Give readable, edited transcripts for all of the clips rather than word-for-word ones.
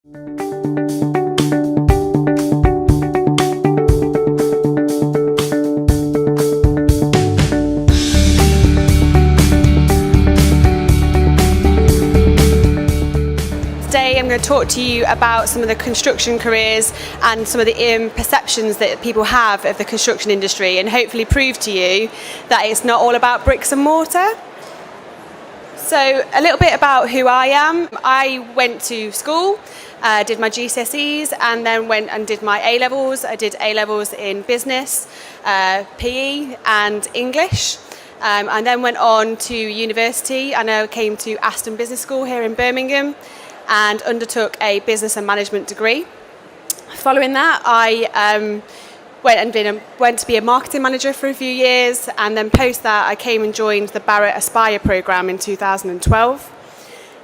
Today I'm going to talk to you about some of the construction careers and some of the perceptions that people have of the construction industry, and hopefully prove to you that it's not all about bricks and mortar. So a little bit about who I am. I went to school, did my GCSEs, and then went and did my A-levels. I did A-levels in business, PE and English. And then went on to university, and I came to Aston Business School here in Birmingham and undertook a business and management degree. Following that, I went to be a marketing manager for a few years, and then post that I came and joined the Barratt Aspire programme in 2012.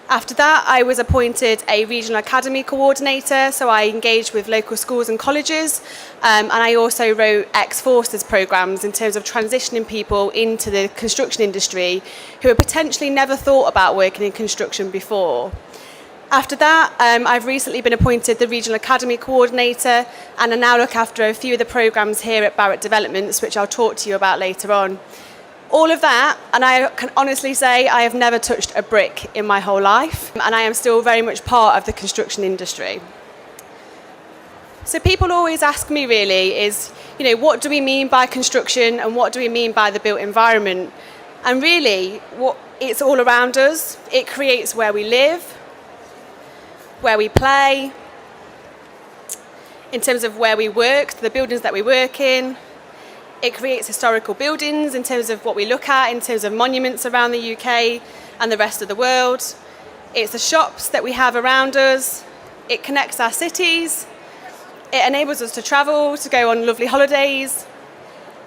After that, I was appointed a regional academy coordinator, so I engaged with local schools and colleges, and I also wrote ex-forces programmes in terms of transitioning people into the construction industry who had potentially never thought about working in construction before. After that, I've recently been appointed the Regional Academy Coordinator, and I now look after a few of the programmes here at Barratt Developments, which I'll talk to you about later on. All of that, and I can honestly say I have never touched a brick in my whole life, and I am still very much part of the construction industry. So people always ask me really is, what do we mean by construction and what do we mean by the built environment? And really, it's all around us. It creates where we live, where we play, in terms of where we work, the buildings that we work in. It creates historical buildings in terms of what we look at, in terms of monuments around the UK and the rest of the world. It's the shops that we have around us. It connects our cities. It enables us to travel, to go on lovely holidays.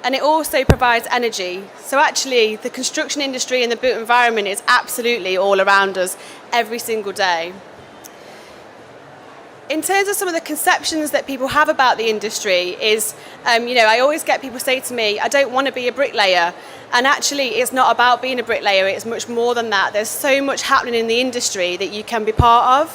And it also provides energy. So actually, the construction industry and the built environment is absolutely all around us every single day. In terms of some of the conceptions that people have about the industry is, I always get people say to me, I don't want to be a bricklayer. And actually, it's not about being a bricklayer, it's much more than that. There's so much happening in the industry that you can be part of.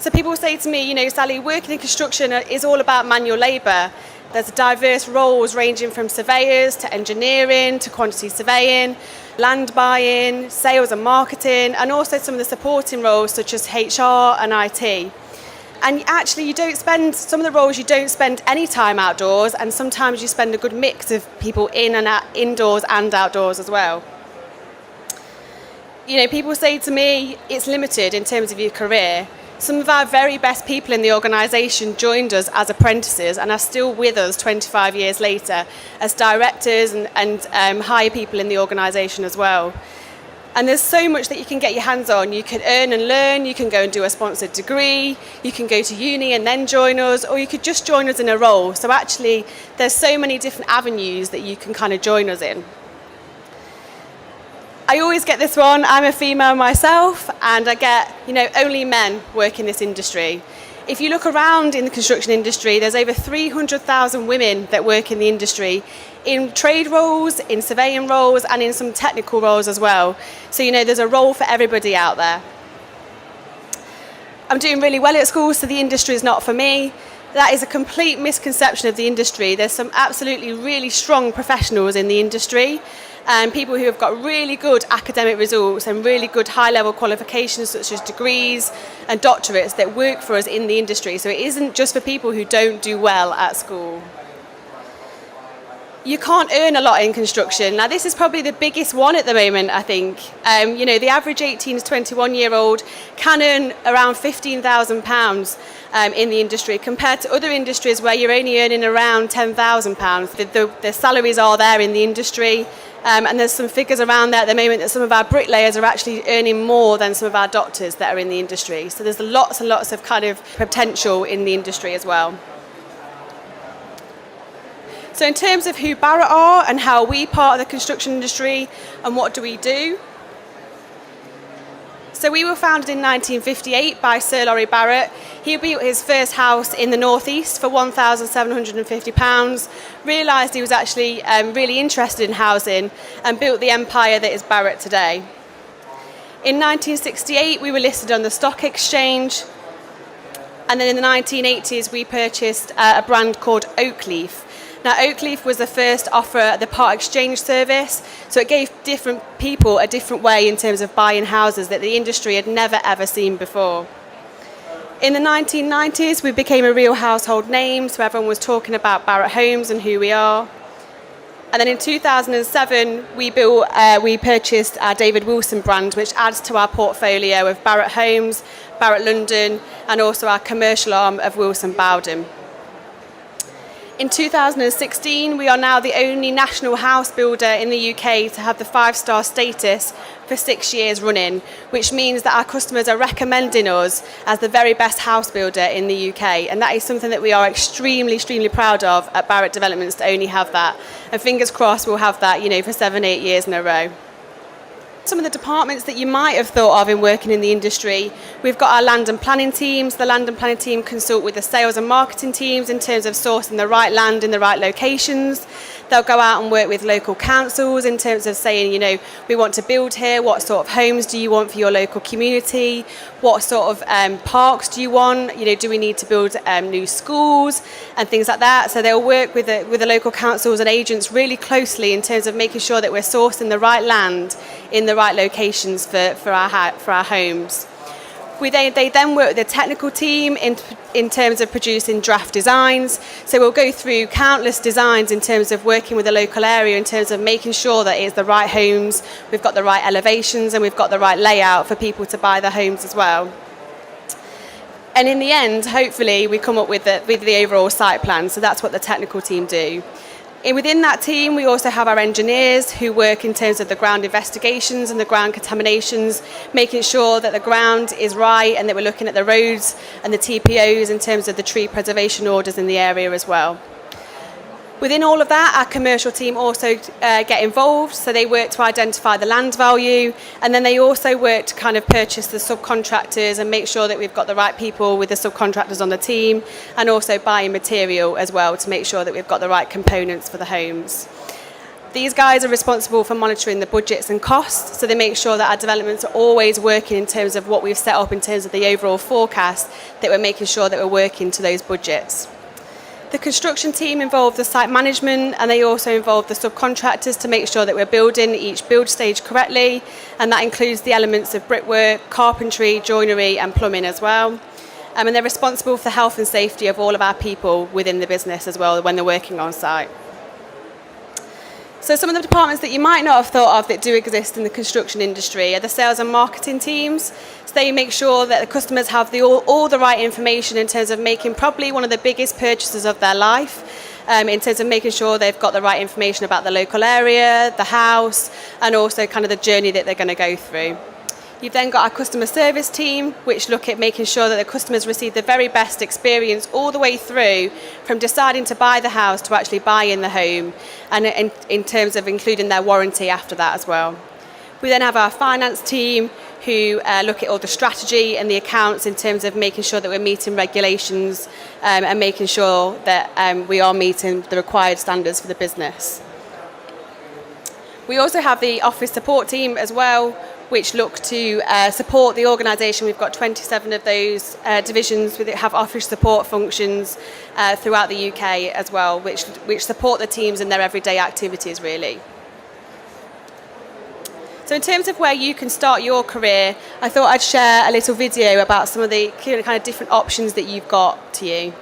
So people say to me, Sally, working in construction is all about manual labour. There's diverse roles ranging from surveyors to engineering to quantity surveying, land buying, sales and marketing, and also some of the supporting roles such as HR and IT. And actually, some of the roles you don't spend any time outdoors, and sometimes you spend a good mix of people in and out, indoors and outdoors as well. People say to me, it's limited in terms of your career. Some of our very best people in the organisation joined us as apprentices and are still with us 25 years later as directors and higher people in the organisation as well. And there's so much that you can get your hands on. You can earn and learn, you can go and do a sponsored degree, you can go to uni and then join us, or you could just join us in a role. So actually, there's so many different avenues that you can kind of join us in. I always get this one, I'm a female myself, and I get, only men work in this industry. If you look around in the construction industry, there's over 300,000 women that work in the industry, in trade roles, in surveying roles, and in some technical roles as well. So, there's a role for everybody out there. I'm doing really well at school, so the industry is not for me. That is a complete misconception of the industry. There's some absolutely really strong professionals in the industry, and people who have got really good academic results and really good high-level qualifications such as degrees and doctorates that work for us in the industry. So it isn't just for people who don't do well at school. You can't earn a lot in construction. Now, this is probably the biggest one at the moment, I think. The average 18 to 21-year-old can earn around £15,000 in the industry compared to other industries where you're only earning around £10,000. The salaries are there in the industry, and there's some figures around there at the moment that some of our bricklayers are actually earning more than some of our doctors that are in the industry. So there's lots and lots of kind of potential in the industry as well. So in terms of who Barratt are and how we part of the construction industry and what do we do. So we were founded in 1958 by Sir Laurie Barratt. He built his first house in the northeast for £1,750, realised he was actually really interested in housing and built the empire that is Barratt today. In 1968 we were listed on the stock exchange. And then in the 1980s, we purchased a brand called Oakleaf. Now, Oakleaf was the first to offer the part exchange service, so it gave different people a different way in terms of buying houses that the industry had never ever seen before. In the 1990s, we became a real household name, so everyone was talking about Barratt Homes and who we are. And then in 2007, we purchased our David Wilson brand, which adds to our portfolio of Barratt Homes, Barratt London, and also our commercial arm of Wilson Bowden. In 2016, we are now the only national house builder in the UK to have the 5-star status for 6 years running, which means that our customers are recommending us as the very best house builder in the UK. And that is something that we are extremely, extremely proud of at Barratt Developments, to only have that. And fingers crossed we'll have that, for 7-8 years in a row. Some of the departments that you might have thought of in working in the industry, we've got our land and planning teams. The land and planning team consult with the sales and marketing teams in terms of sourcing the right land in the right locations. They'll go out and work with local councils in terms of saying, we want to build here, what sort of homes do you want for your local community, what sort of parks do you want, do we need to build new schools and things like that. So they'll work with the local councils and agents really closely in terms of making sure that we're sourcing the right land in the right locations for our homes. They then work with the technical team in terms of producing draft designs. So we'll go through countless designs in terms of working with the local area, in terms of making sure that it's the right homes, we've got the right elevations, and we've got the right layout for people to buy the homes as well. And in the end, hopefully, we come up with the overall site plan. So that's what the technical team do. And within that team, we also have our engineers who work in terms of the ground investigations and the ground contaminations, making sure that the ground is right and that we're looking at the roads and the TPOs in terms of the tree preservation orders in the area as well. Within all of that, our commercial team also get involved, so they work to identify the land value, and then they also work to kind of purchase the subcontractors and make sure that we've got the right people with the subcontractors on the team, and also buying material as well to make sure that we've got the right components for the homes. These guys are responsible for monitoring the budgets and costs, so they make sure that our developments are always working in terms of what we've set up in terms of the overall forecast, that we're making sure that we're working to those budgets. The construction team involve the site management, and they also involve the subcontractors to make sure that we're building each build stage correctly, and that includes the elements of brickwork, carpentry, joinery and plumbing as well. And they're responsible for the health and safety of all of our people within the business as well when they're working on site. So some of the departments that you might not have thought of that do exist in the construction industry are the sales and marketing teams. So they make sure that the customers have all the right information in terms of making probably one of the biggest purchases of their life, in terms of making sure they've got the right information about the local area, the house, and also kind of the journey that they're going to go through. You've then got our customer service team, which look at making sure that the customers receive the very best experience all the way through from deciding to buy the house to actually buying the home, and in terms of including their warranty after that as well. We then have our finance team who look at all the strategy and the accounts in terms of making sure that we're meeting regulations and making sure that we are meeting the required standards for the business. We also have the office support team as well, which look to support the organisation. We've got 27 of those divisions that have office support functions throughout the UK as well, which support the teams in their everyday activities really. So in terms of where you can start your career, I thought I'd share a little video about some of the kind of different options that you've got to you.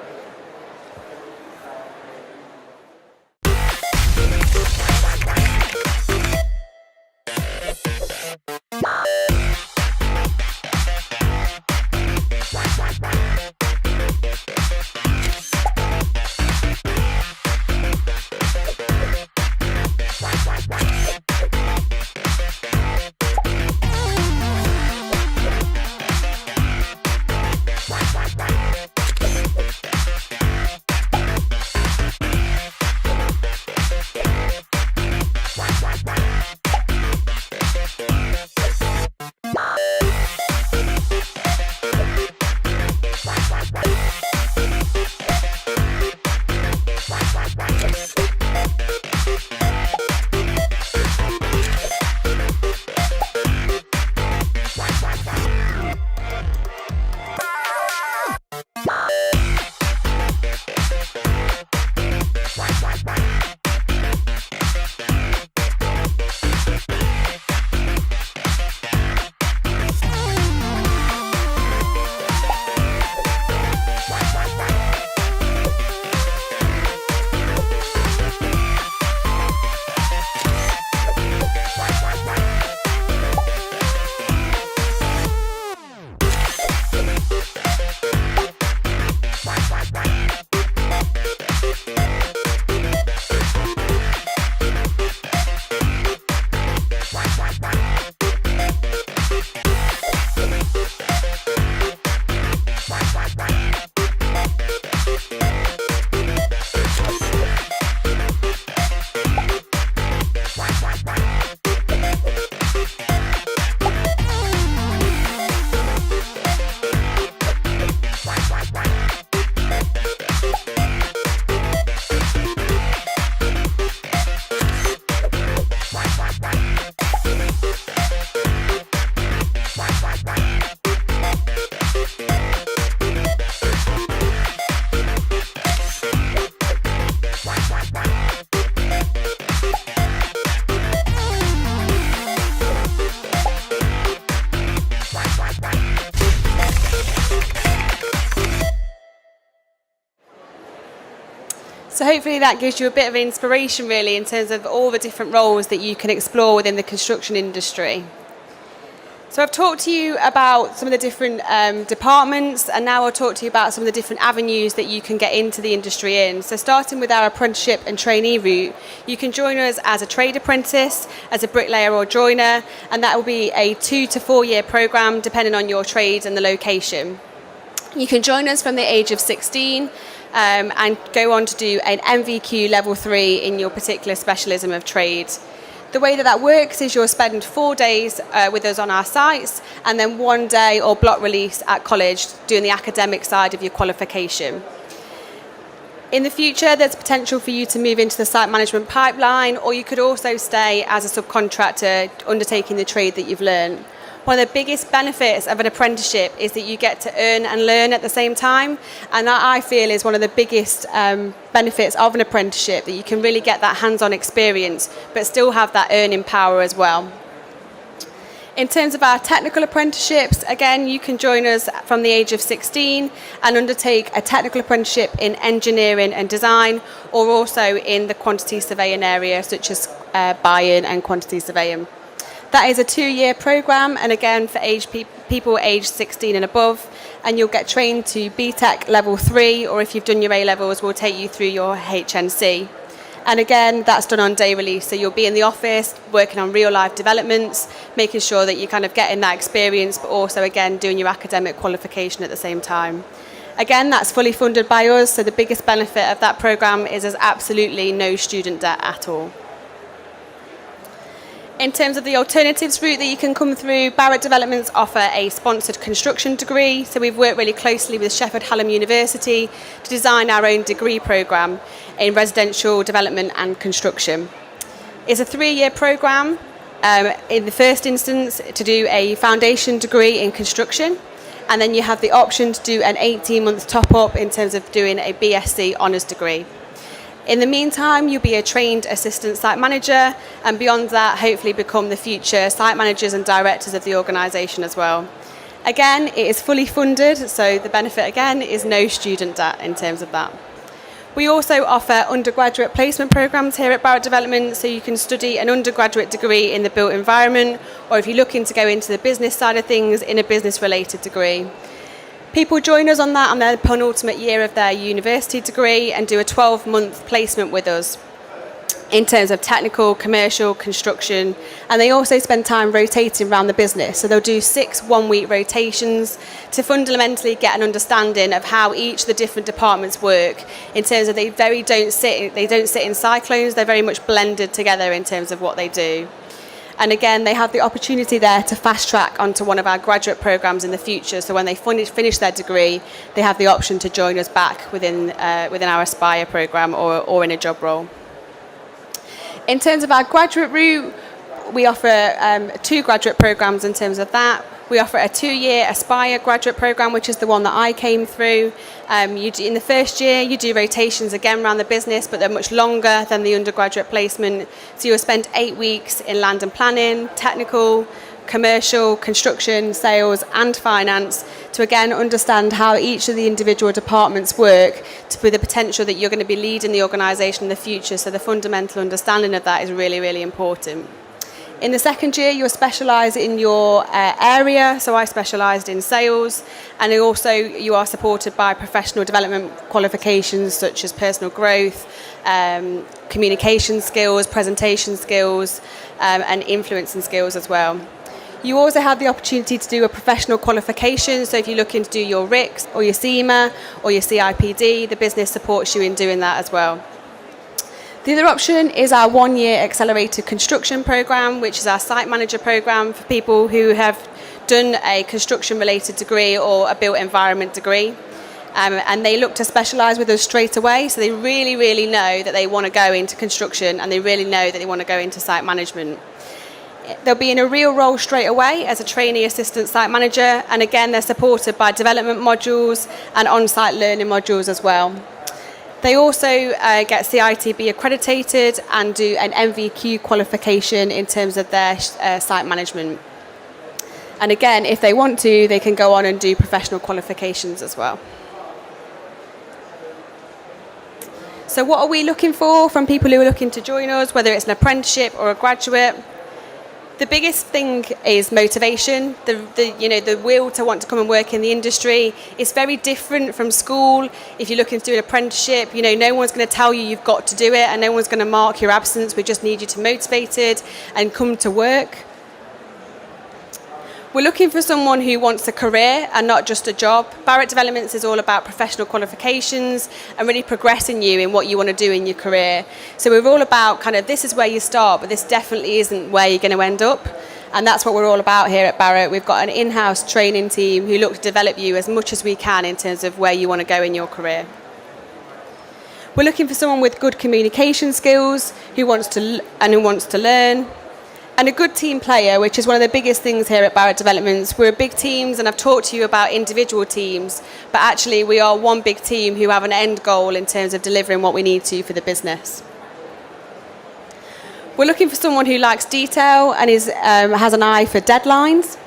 So hopefully that gives you a bit of inspiration really in terms of all the different roles that you can explore within the construction industry. So I've talked to you about some of the different departments, and now I'll talk to you about some of the different avenues that you can get into the industry in. So starting with our apprenticeship and trainee route, you can join us as a trade apprentice, as a bricklayer or joiner, and that will be a 2 to 4 year programme depending on your trade and the location. You can join us from the age of 16 and go on to do an MVQ level 3 in your particular specialism of trade. The way that works is you'll spend 4 days with us on our sites and then 1 day or block release at college doing the academic side of your qualification. In the future, there's potential for you to move into the site management pipeline, or you could also stay as a subcontractor undertaking the trade that you've learned. One of the biggest benefits of an apprenticeship is that you get to earn and learn at the same time, and that I feel is one of the biggest benefits of an apprenticeship, that you can really get that hands-on experience but still have that earning power as well. In terms of our technical apprenticeships, again, you can join us from the age of 16 and undertake a technical apprenticeship in engineering and design, or also in the quantity surveying area such as buying and quantity surveying. That is a 2 year programme, and again for people aged 16 and above, and you'll get trained to BTEC level 3, or if you've done your A-levels, we'll take you through your HNC. And again, that's done on day release, so you'll be in the office working on real life developments, making sure that you're kind of getting that experience, but also again doing your academic qualification at the same time. Again, that's fully funded by us, so the biggest benefit of that programme is there's absolutely no student debt at all. In terms of the alternatives route that you can come through, Barratt Developments offer a sponsored construction degree. So we've worked really closely with Sheffield Hallam University to design our own degree programme in residential development and construction. It's a 3 year programme, in the first instance to do a foundation degree in construction, and then you have the option to do an 18-month top up in terms of doing a BSc honours degree. In the meantime, you'll be a trained assistant site manager, and beyond that, hopefully become the future site managers and directors of the organisation as well. Again, it is fully funded, so the benefit again is no student debt in terms of that. We also offer undergraduate placement programmes here at Barratt Development, so you can study an undergraduate degree in the built environment, or if you're looking to go into the business side of things, in a business-related degree. People join us on that on their penultimate year of their university degree and do a 12-month placement with us in terms of technical, commercial, construction, and they also spend time rotating around the business. So they'll do 6 one-week rotations to fundamentally get an understanding of how each of the different departments work, in terms of they don't sit in cyclones, they're very much blended together in terms of what they do. And again, they have the opportunity there to fast track onto one of our graduate programmes in the future. So when they finish their degree, they have the option to join us back within our Aspire programme or in a job role. In terms of our graduate route, we offer 2 graduate programmes in terms of that. We offer a 2-year Aspire graduate programme, which is the one that I came through. In the first year, you do rotations again around the business, but they're much longer than the undergraduate placement. So you'll spend 8 weeks in land and planning, technical, commercial, construction, sales and finance, to again understand how each of the individual departments work, with the potential that you're going to be leading the organisation in the future. So the fundamental understanding of that is really, really important. In the second year, you'll specialise in your area, so I specialised in sales, and also you are supported by professional development qualifications such as personal growth, communication skills, presentation skills, and influencing skills as well. You also have the opportunity to do a professional qualification, so if you're looking to do your RICS or your CIMA or your CIPD, the business supports you in doing that as well. The other option is our 1-year accelerated construction programme, which is our site manager programme for people who have done a construction related degree or a built environment degree. And they look to specialise with us straight away, so they really, really know that they want to go into construction, and they really know that they want to go into site management. They'll be in a real role straight away as a trainee assistant site manager, and again they're supported by development modules and on-site learning modules as well. They also get CITB accredited and do an MVQ qualification in terms of their site management. And again, if they want to, they can go on and do professional qualifications as well. So what are we looking for from people who are looking to join us, whether it's an apprenticeship or a graduate? The biggest thing is motivation, the will to want to come and work in the industry. It's very different from school. If you're looking to do an apprenticeship, no one's going to tell you you've got to do it, and no one's going to mark your absence. We just need you to be motivated and come to work. We're looking for someone who wants a career and not just a job. Barratt Developments is all about professional qualifications and really progressing you in what you want to do in your career. So we're all about this is where you start, but this definitely isn't where you're going to end up. And that's what we're all about here at Barratt. We've got an in-house training team who look to develop you as much as we can in terms of where you want to go in your career. We're looking for someone with good communication skills, who wants to learn. And a good team player, which is one of the biggest things here at Barratt Developments. We're big teams, and I've talked to you about individual teams, but actually we are one big team who have an end goal in terms of delivering what we need to for the business. We're looking for someone who likes detail and has an eye for deadlines,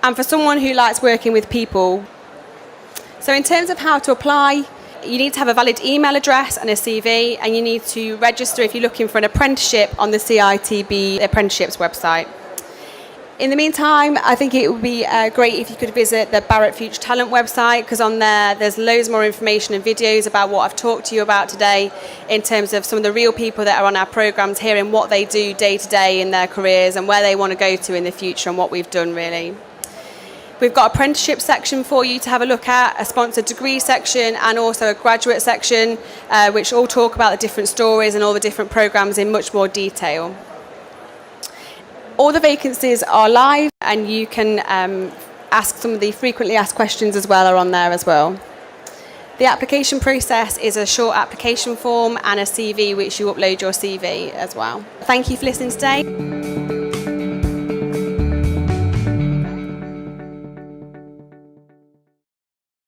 and for someone who likes working with people. So in terms of how to apply, you need to have a valid email address and a CV, and you need to register if you're looking for an apprenticeship on the CITB apprenticeships website. In the meantime, I think it would be great if you could visit the Barratt Future Talent website, because on there's loads more information and videos about what I've talked to you about today in terms of some of the real people that are on our programs here and what they do day to day in their careers and where they want to go to in the future and what we've done really. We've got an apprenticeship section for you to have a look at, a sponsored degree section, and also a graduate section, which all talk about the different stories and all the different programs in much more detail. All the vacancies are live, and you can ask some of the frequently asked questions as well are on there as well. The application process is a short application form and a CV, which you upload your CV as well. Thank you for listening today.